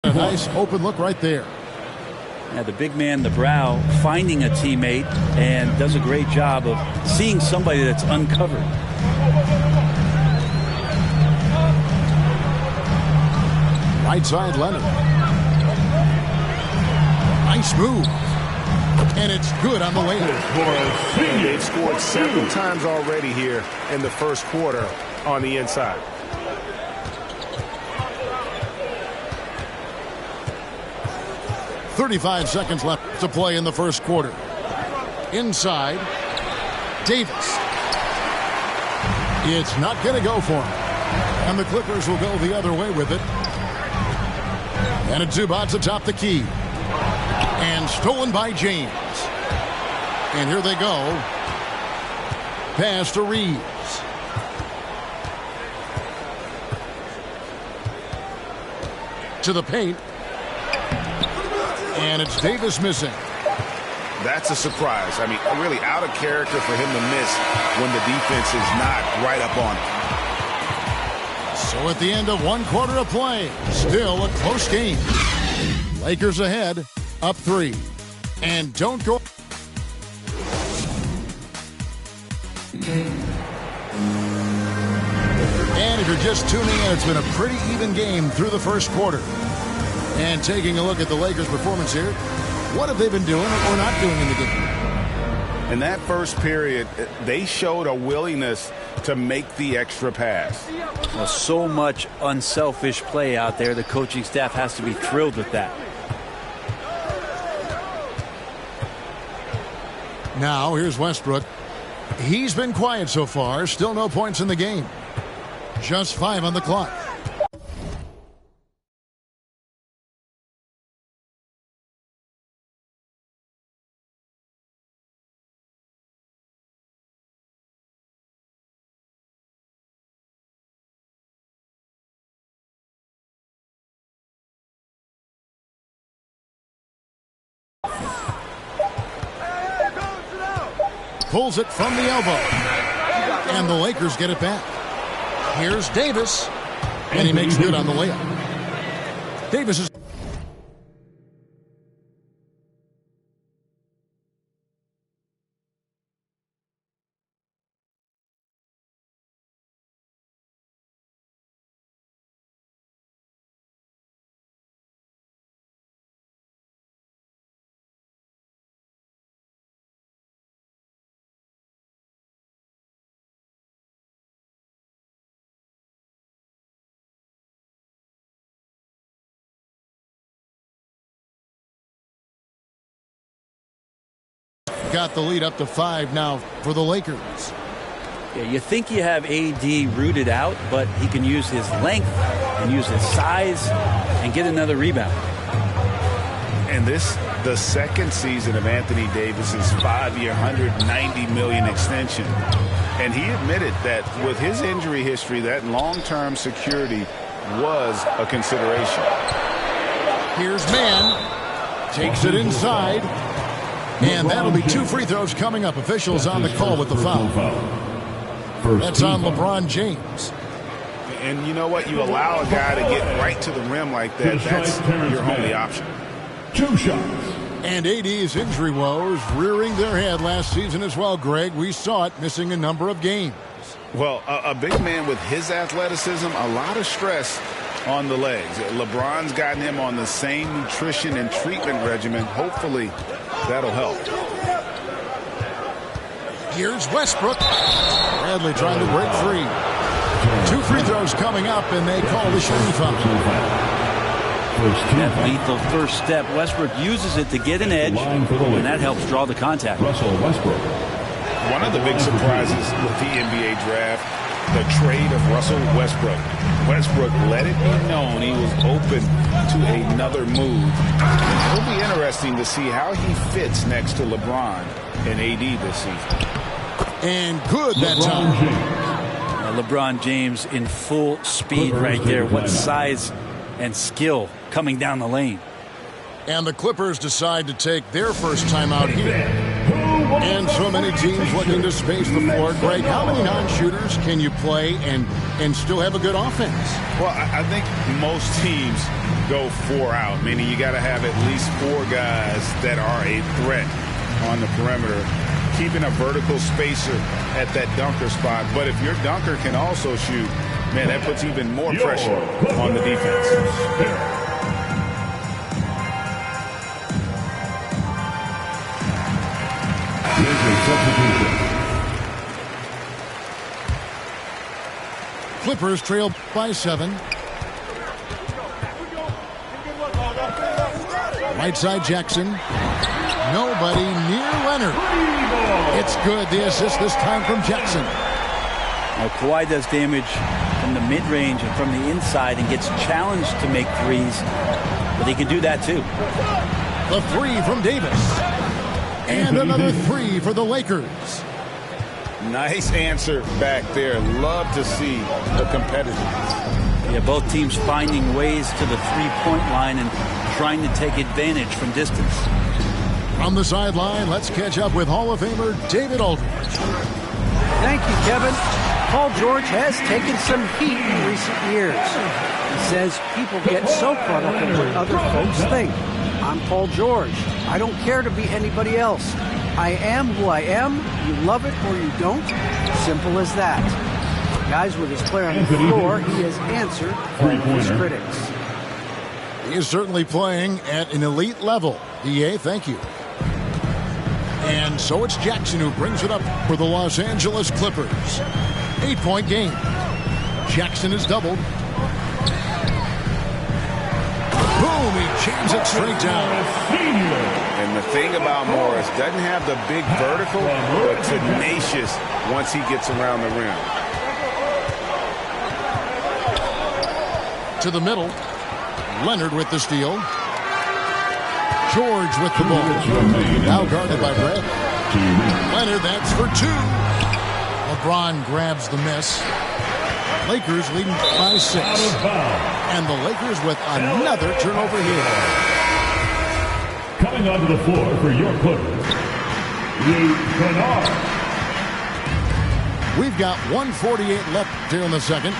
A nice open look right there. Yeah, the big man, the brow, finding a teammate and does a great job of seeing somebody that's uncovered. Right side, Leonard. Nice move. And it's good on the layup. They've scored several times already here in the first quarter on the inside. .35 seconds left to play in the first quarter. Inside, Davis. It's not going to go for him. And the Clippers will go the other way with it. And a Zubac atop the key. And stolen by James. And here they go. Pass to Reeves. To the paint. And it's Davis missing. That's a surprise. I mean, really out of character for him to miss when the defense is not right up on him. So at the end of one quarter of play, still a close game. Lakers ahead, up 3. And don't go. And if you're just tuning in, it's been a pretty even game through the first quarter. And taking a look at the Lakers' performance here, what have they been doing or not doing in the game? In that first period, they showed a willingness to make the extra pass. Well, so much unselfish play out there. The coaching staff has to be thrilled with that. Now, here's Westbrook. He's been quiet so far. Still no points in the game. Just 5 on the clock. Pulls it from the elbow. And the Lakers get it back. Here's Davis. And he makes good on the layup. Davis is... got the lead up to 5 now for the Lakers. Yeah, you think you have AD rooted out, but he can use his length and use his size and get another rebound. And this, the second season of Anthony Davis's 5-year, $190 million extension. And he admitted that with his injury history, that long-term security was a consideration. Here's Mann. Takes it inside. And that'll be 2 free throws coming up. Officials on the call with the foul. That's on LeBron James. And you know what? You allow a guy to get right to the rim like that. That's your only option. 2 shots. And AD's injury woes rearing their head last season as well, Greg. We saw it missing a number of games. Well, a big man with his athleticism, a lot of stress on the legs. LeBron's gotten him on the same nutrition and treatment regimen. Hopefully, that'll help. Here's Westbrook. Bradley trying to break free. 2 free throws coming up, and they call the shooting foul. That lethal first step. Westbrook uses it to get an edge, and that helps draw the contact. Russell Westbrook. One of the big surprises with the NBA draft, the trade of Russell Westbrook. Westbrook let it be known he was open to another move. And it'll be interesting to see how he fits next to LeBron and AD this season. And good that time. LeBron James in full speed right there. What size and skill coming down the lane. And the Clippers decide to take their first time out here. And so many teams looking to space the floor. Greg, how many non-shooters can you play and still have a good offense? Well, I think most teams go 4 out, meaning you got to have at least 4 guys that are a threat on the perimeter, keeping a vertical spacer at that dunker spot. But if your dunker can also shoot, man, that puts even more pressure on the defense. Clippers trail by 7. Right side Jackson. Nobody near Leonard. It's good. The assist this time from Jackson. Now, Kawhi does damage from the mid-range and from the inside and gets challenged to make threes, but he can do that too. The 3 from Davis. And another 3 for the Lakers. Nice answer back there. Love to see the competitiveness. Yeah, both teams finding ways to the three-point line and trying to take advantage from distance. From the sideline, let's catch up with Hall of Famer David Aldridge. Thank you, Kevin. Paul George has taken some heat in recent years. He says people get so caught up in what other folks think. I'm Paul George. I don't care to be anybody else. I am who I am. You love it or you don't. Simple as that. Guys, with his player on the floor, he has answered all of his critics. He is certainly playing at an elite level. EA, thank you. And so it's Jackson who brings it up for the Los Angeles Clippers. 8-point game. Jackson is doubled. Boom, he jams it straight down. And the thing about Morris, doesn't have the big vertical, but tenacious once he gets around the rim. To the middle. Leonard with the steal. George with the ball. Now guarded by Brett. Leonard, that's for 2. LeBron grabs the miss. Lakers leading by 6. And the Lakers with another turnover here. Coming onto the floor for your Clippers, Luke Kennard. We've got 1:48 left here in the second.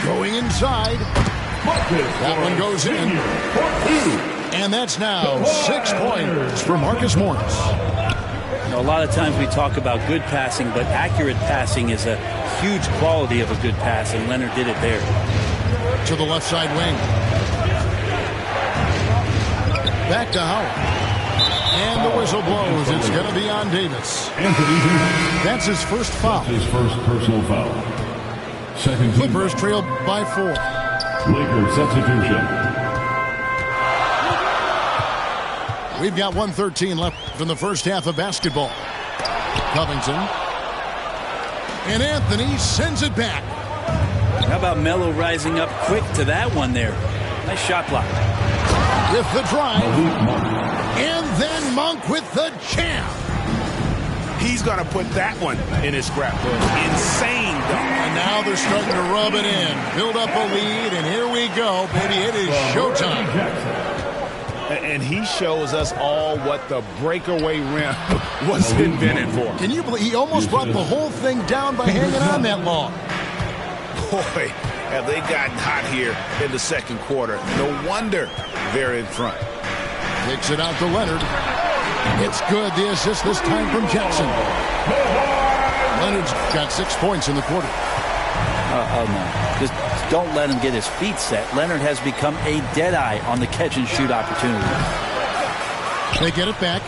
Going inside. That one goes in. And that's now 6 points for Marcus Morris. You know, a lot of times we talk about good passing, but accurate passing is a huge quality of a good pass, and Leonard did it there. To the left side wing. Back to Howard. And the whistle blows. It's going to be on Davis. That's his first foul. His first personal foul. Second Clippers trail by 4. Lakers substitution. We've got 1:13 left from the first half of basketball. Covington. And Anthony sends it back. How about Melo rising up quick to that one there? Nice shot block. With the drive. And then Monk with the jam. He's going to put that one in his scrapbook. Insane dunk. And now they're starting to rub it in. Build up a lead, and here we go, baby. It is showtime. And he shows us all what the breakaway rim was invented for. Can you believe he almost brought the whole thing down by hanging on that long? Boy, have they gotten hot here in the second quarter. No wonder they're in front. Kicks it out to Leonard. It's good. The assist this time from Jackson. Leonard's got 6 points in the quarter. Oh, no. Just don't let him get his feet set. Leonard has become a deadeye on the catch-and-shoot opportunity. They get it back.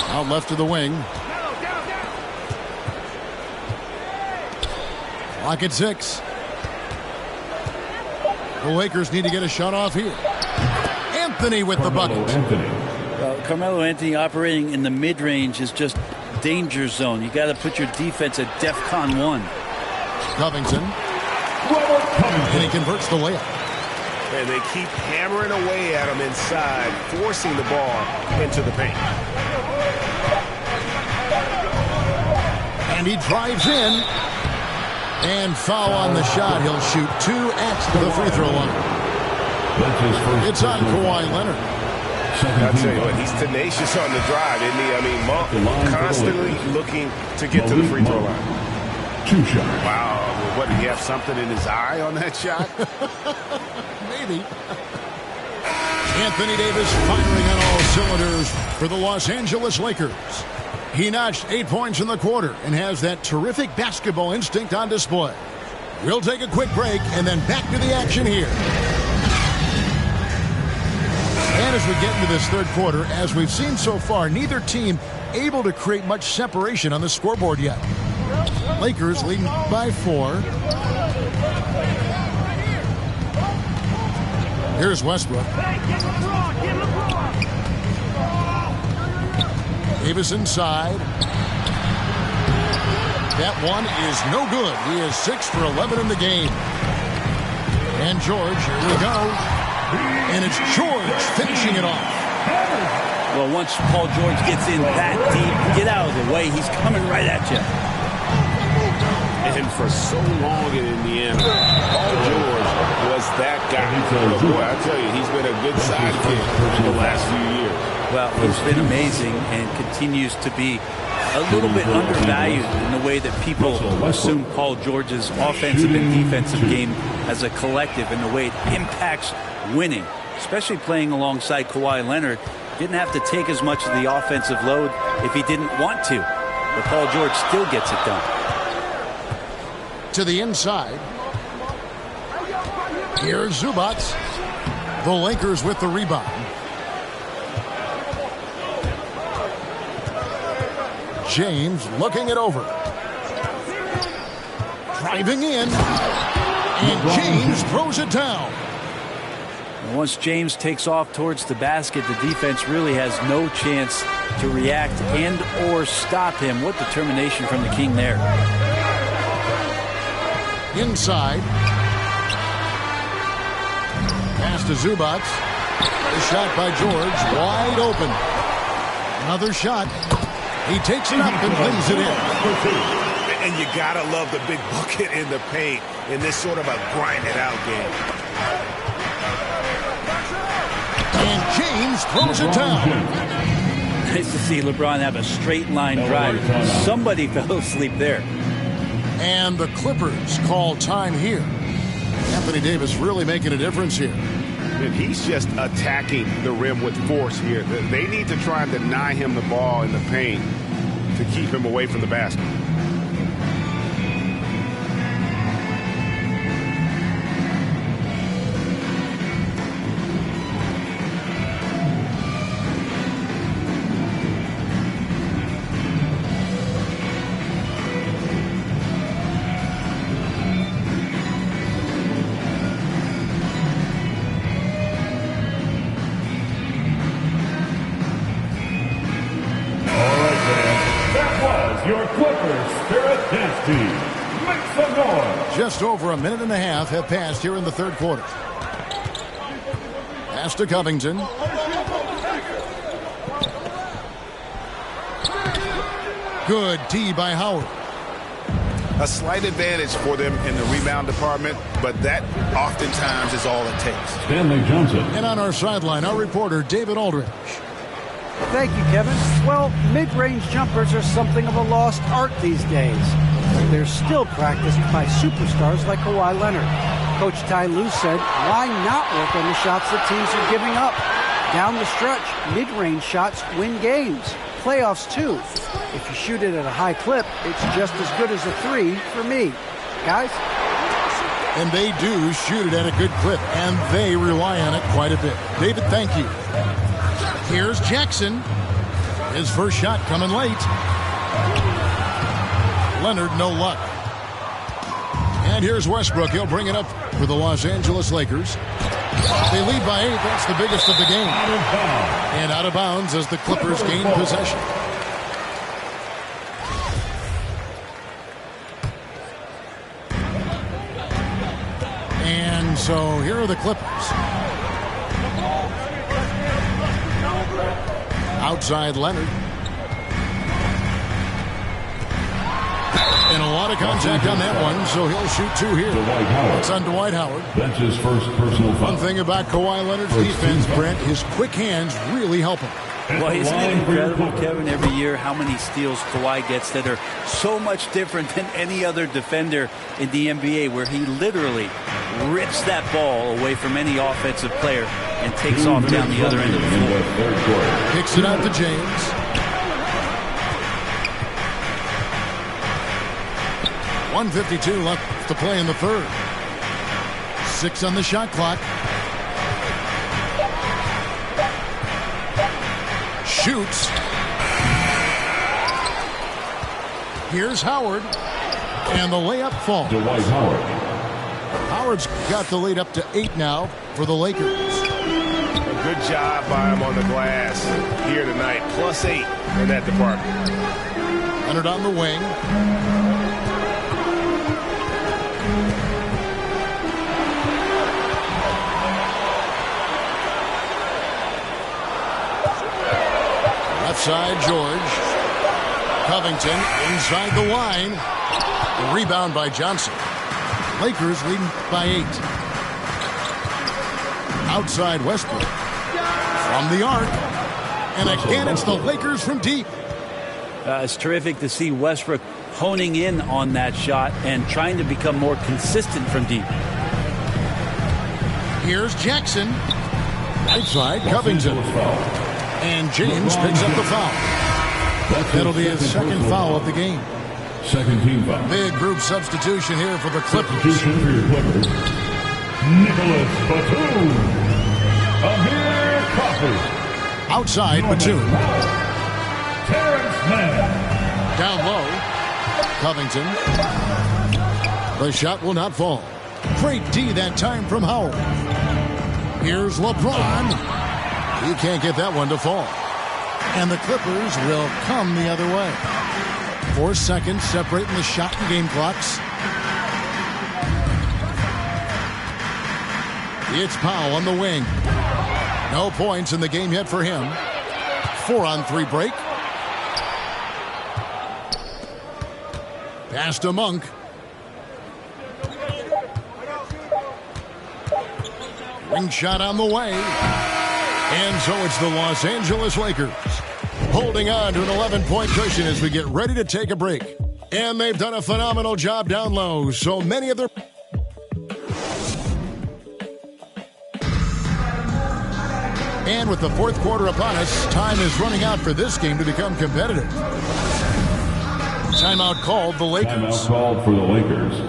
Out left to the wing. Clock at 6. The Lakers need to get a shot off here. Anthony with the bucket. Carmelo Anthony operating in the mid-range is just danger zone. You got to put your defense at DEFCON 1. Covington. And he converts the layup. And they keep hammering away at him inside, forcing the ball into the paint. And he drives in. And foul on the shot. He'll shoot 2 at the free throw line. It's on Kawhi Leonard. I'll tell you what, he's tenacious on the drive, isn't he? I mean, Monk constantly looking to get to the free throw line. 2 shots. Wow. Well, what, did he have something in his eye on that shot? Maybe. Anthony Davis firing on all cylinders for the Los Angeles Lakers. He notched 8 points in the quarter and has that terrific basketball instinct on display. We'll take a quick break and then back to the action here. And as we get into this third quarter, as we've seen so far, neither team able to create much separation on the scoreboard yet. Lakers leading by 4. Here's Westbrook. Davis inside. That one is no good. He is 6 for 11 in the game. And George, here we go. And it's George finishing it off. Well, once Paul George gets in that deep, get out of the way. He's coming right at you. And for so long in Indiana, Paul George was that guy. But boy, I tell you, he's been a good sidekick for the last few years. Well, he's been amazing and continues to be a little bit undervalued in the way that people assume Paul George's offensive and defensive game as a collective and the way it impacts winning, especially playing alongside Kawhi Leonard. Didn't have to take as much of the offensive load if he didn't want to. But Paul George still gets it done. To the inside. Here's Zubac. The Lakers with the rebound. James looking it over. Driving in. And James throws it down. And once James takes off towards the basket, the defense really has no chance to react and or stop him. What determination from the King there. Inside. Pass to Zubac. The shot by George. Wide open. Another shot. He takes it up and lays it in. And you gotta love the big bucket in the paint in this sort of a grind-it-out game. And James throws it down. Nice to see LeBron have a straight line drive. Somebody fell asleep there. And the Clippers call time here. Anthony Davis really making a difference here. And he's just attacking the rim with force here. They need to try and deny him the ball in the paint to keep him away from the basket. Your Clippers Spirit Dance Team. Make some noise. Just over a minute and a half have passed here in the third quarter. Pass to Covington. Good D by Howard. A slight advantage for them in the rebound department, but that oftentimes is all it takes. Stanley Johnson. And on our sideline, our reporter, David Aldridge. Thank you, Kevin. Well, mid-range jumpers are something of a lost art these days. But they're still practiced by superstars like Kawhi Leonard. Coach Ty Lue said, why not work on the shots that teams are giving up? Down the stretch, mid-range shots win games. Playoffs, too. If you shoot it at a high clip, it's just as good as a three for me. Guys? And they do shoot it at a good clip, and they rely on it quite a bit. David, thank you. Here's Jackson. His first shot coming late. Leonard, no luck. And here's Westbrook. He'll bring it up for the Los Angeles Lakers. They lead by 8. That's the biggest of the game. And out of bounds as the Clippers gain possession. And so here are the Clippers. Outside Leonard. And a lot of contact on that one, so he'll shoot 2 here. It's on Dwight Howard. That's his first personal foul. One thing about Kawhi Leonard's defense, Brent, his quick hands really help him. Well, isn't it incredible, Kevin, every year how many steals Kawhi gets that are so much different than any other defender in the NBA, where he literally rips that ball away from any offensive player and takes off down the other end of the floor. Kicks it out to James. .152 left to play in the third. 6 on the shot clock. Shoots. Here's Howard. And the layup falls. Dwight Howard. Howard's got the lead up to 8 now for the Lakers. A good job by him on the glass here tonight. +8 in that department. Leonard on the wing. Left side, George. Covington inside the line. The rebound by Johnson. Lakers leading by 8. Outside Westbrook. From the arc. And again, it's the Lakers from deep. It's terrific to see Westbrook honing in on that shot and trying to become more consistent from deep. Here's Jackson. Right side, Covington. And James picks up the foul. That'll be his second foul of the game. Second team foul. Big group substitution here for the Clippers. Substitution for your Clippers. Nicholas Batum. Amir Coffey. Outside, Batum. Terrence Mann. Down low, Covington. The shot will not fall. Great D that time from Howard. Here's LeBron. He can't get that one to fall. And the Clippers will come the other way. 4 seconds separating the shot and game clocks. It's Powell on the wing. No points in the game yet for him. 4-on-3 break. Pass to Monk. Wing shot on the way. And so it's the Los Angeles Lakers holding on to an 11-point cushion as we get ready to take a break. And they've done a phenomenal job down low. So many of their... And with the fourth quarter upon us, time is running out for this game to become competitive. Timeout called the Lakers. Timeout called for the Lakers.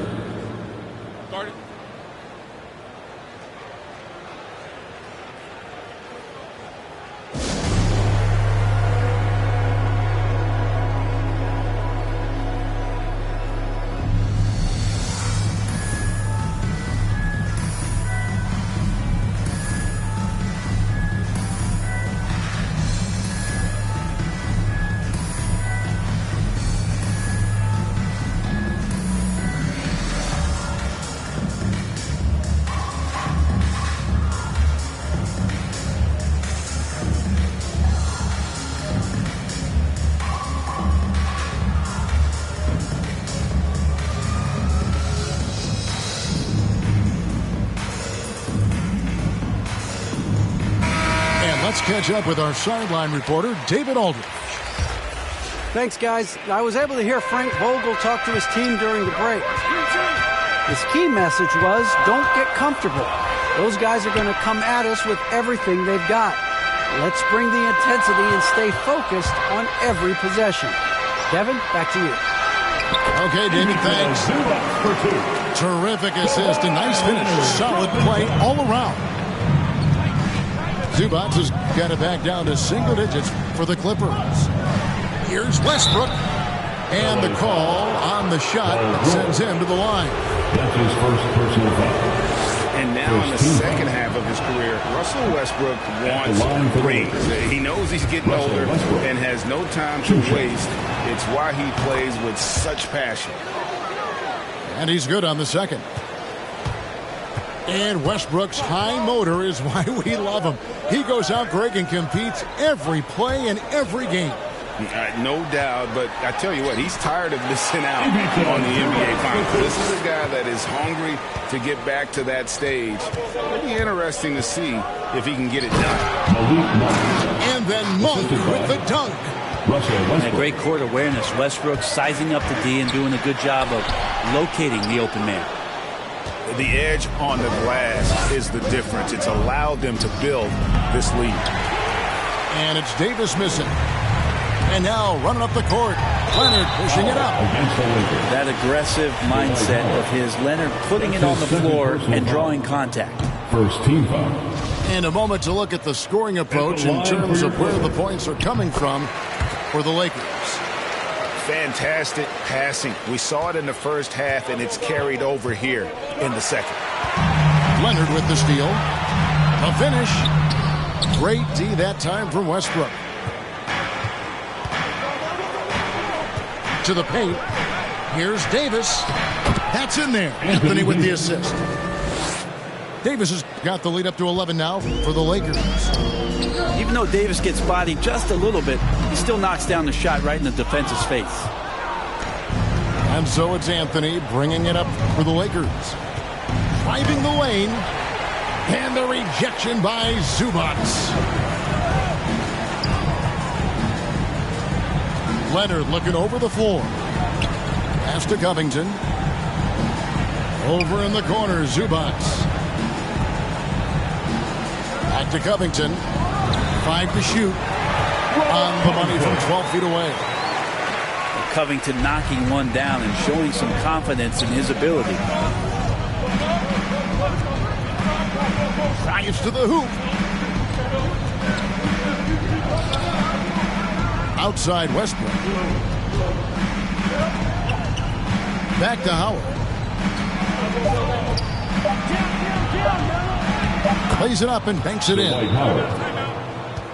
Let's catch up with our sideline reporter, David Aldridge. Thanks, guys. I was able to hear Frank Vogel talk to his team during the break. His key message was, don't get comfortable. Those guys are going to come at us with everything they've got. Let's bring the intensity and stay focused on every possession. Devin, back to you. Okay, David, thanks. Terrific assist, a nice finish, solid play all around. Zubac has got it back down to single digits for the Clippers. Here's Westbrook. And the call on the shot sends him to the line. That's his first personal foul. And now in the second half of his career, Russell Westbrook wants rings. He knows he's getting older and has no time to waste. It's why he plays with such passion. And he's good on the second. And Westbrook's high motor is why we love him. He goes out, Greg, and competes every play in every game. No doubt, but I tell you what, he's tired of missing out on the NBA Finals. This is a guy that is hungry to get back to that stage. It'll be interesting to see if he can get it done. And then Monk with the dunk. And great court awareness. Westbrook sizing up the D and doing a good job of locating the open man. The edge on the glass is the difference. It's allowed them to build this lead. And it's Davis missing. And now running up the court, Leonard pushing it up. That aggressive mindset of his, Leonard putting it on the floor and drawing contact. First team foul. And a moment to look at the scoring approach in terms of where the points are coming from for the Lakers. Fantastic passing. We saw it in the first half, and it's carried over here in the second. Leonard with the steal. A finish. Great D that time from Westbrook. To the paint. Here's Davis. That's in there. Anthony with the assist. Davis has got the lead up to 11 now for the Lakers. Even though Davis gets bodied just a little bit, he still knocks down the shot right in the defense's face. And so it's Anthony bringing it up for the Lakers. Driving the lane. And the rejection by Zubac. Leonard looking over the floor. Pass to Covington. Over in the corner, Zubac. Back to Covington. 5 to shoot. On the money from 12 feet away. Covington knocking one down and showing some confidence in his ability. Drives to the hoop. Outside Westbrook. Back to Howard. Plays it up and banks it in.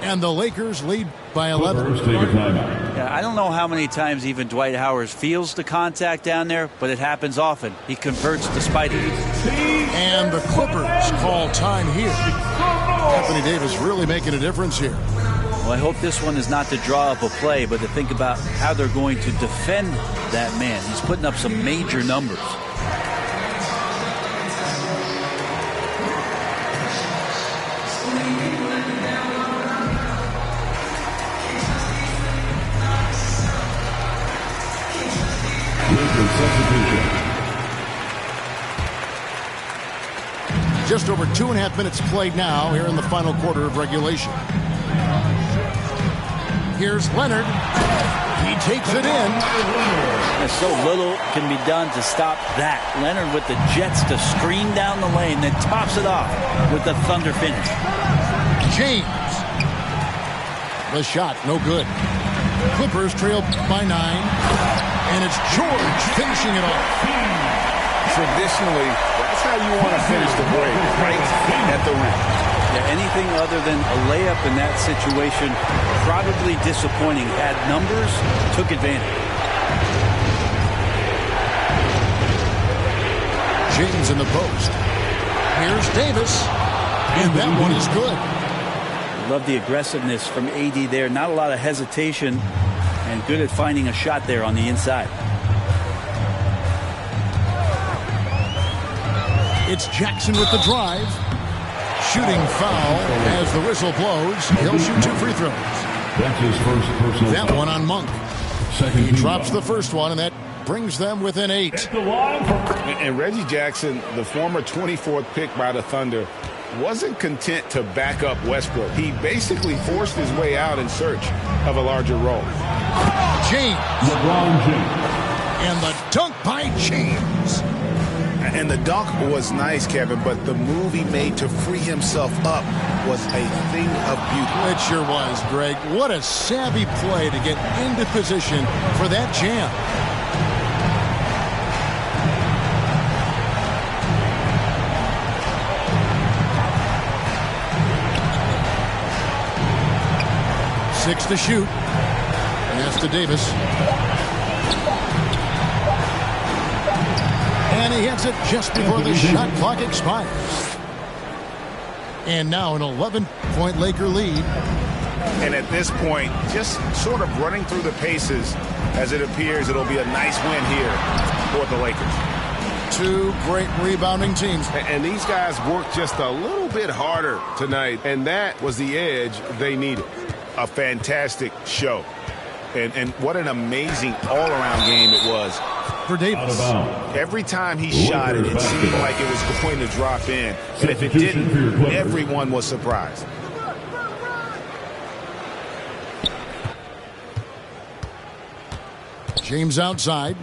And the Lakers lead by 11. Yeah, I don't know how many times even Dwight Howard feels the contact down there, but it happens often. He converts despite it. And the Clippers call time here. Anthony Davis really making a difference here. Well, I hope this one is not to draw up a play, but to think about how they're going to defend that man. He's putting up some major numbers. Just over 2.5 minutes played now here in the final quarter of regulation. Here's Leonard. He takes it in. And so little can be done to stop that. Leonard with the jets to screen down the lane, then tops it off with the thunder finish. James. The shot, no good. Clippers trail by 9. And it's George finishing it off. Traditionally, that's how you want to finish the break, right at the rim. Yeah, anything other than a layup in that situation, probably disappointing. Had numbers, took advantage. James in the post. Here's Davis. And that one is good. Love the aggressiveness from AD there. Not a lot of hesitation, and good at finding a shot there on the inside. It's Jackson with the drive. Shooting foul as the whistle blows. He'll shoot 2 free throws. That's his first personal That foul. one on Monk. He drops the first one, and that brings them within 8. And Reggie Jackson, the former 24th pick by the Thunder, wasn't content to back up Westbrook. He basically forced his way out in search of a larger role. James. LeBron James. And the dunk by James. And the dunk was nice, Kevin, but the move he made to free himself up was a thing of beauty. It sure was, Greg. What a savvy play to get into position for that jam. Six to shoot. Pass to Davis. And he hits it just before the shot clock expires. And now an 11-point Laker lead. And at this point, just sort of running through the paces as it appears it'll be a nice win here for the Lakers. Two great rebounding teams. And these guys worked just a little bit harder tonight, and that was the edge they needed. A fantastic show. And what an amazing all-around game it was. For Davis. Every time he shot it, it seemed like it was going to drop in. And if it didn't, everyone was surprised. James outside.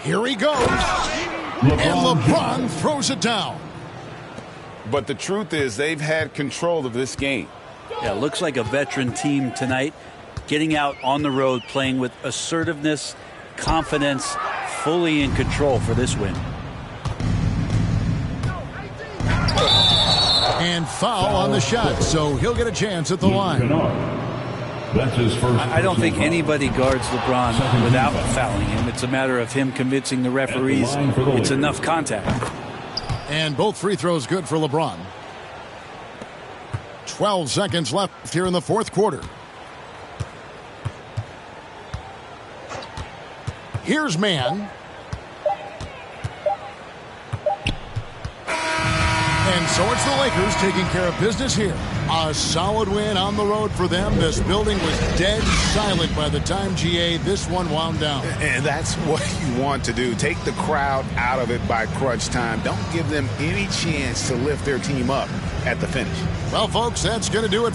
Here he goes. And LeBron throws it down. But the truth is they've had control of this game. Yeah, looks like a veteran team tonight. Getting out on the road, playing with assertiveness, confidence, fully in control for this win. And foul on the shot, so he'll get a chance at the line. That's his first. I don't think anybody guards LeBron without fouling him. It's a matter of him convincing the referees it's enough contact. And both free throws good for LeBron. 12 seconds left here in the fourth quarter. Here's Mann. And so it's the Lakers taking care of business here. A solid win on the road for them. This building was dead silent by the time, GA, this one wound down. And that's what you want to do. Take the crowd out of it by crunch time. Don't give them any chance to lift their team up at the finish. Well, folks, that's going to do it.